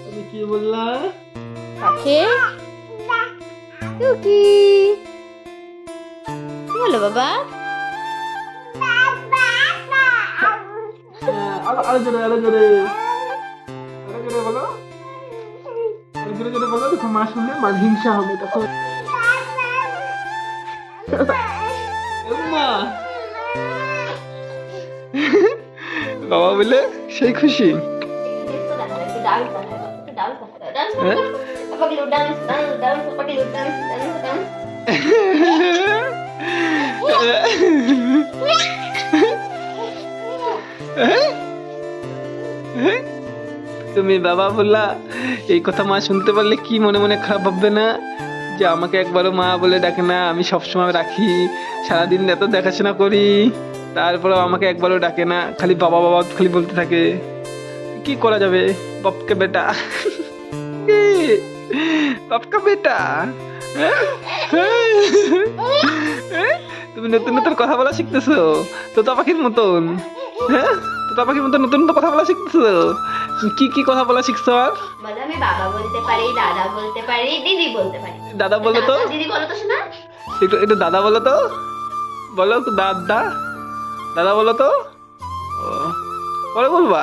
তুমি কি বললা? পাখি টুকি কি হলো বাবা? আরো জোরে আরো জোরে আরো জোরে বলো, আরো জোরে জোরে বলো, তখন মা শুনলে মার হিংসা হবে তখন। মা বাবা বলে সেই খুশি। তুমি বাবা বললা, এই কথা মা শুনতে পারলে কি মনে মনে খারাপ ভাববে না যে আমাকে একবারও মা বলে ডাকে না? আমি সবসময় রাখি, সারাদিন এত দেখাশোনা করি, তারপরেও আমাকে একবারও ডাকে না, খালি বাবা বাবা খালি বলতে থাকে। কি করা যাবে, বাপকে বেটা, বাপকা বেটা। তুমি নতুন নতুন কথা বলা শিখতেছো তোতা পাখির মতন। হ্যাঁ, তোতা পাখির মতন নতুন নতুন কথা বলা শিখতেছো। কি কি কথা বলা শিখছো? আর বলো আমি বাবা বলতে পারি, দাদা বলতে পারি, দিদি বলতে পারি। দাদা বলো তো, দিদি বলো তো শোনা। একটু একটু দাদা বলো তো, বলো দাদা, দাদা বলো তো। ও, পরে বলবা।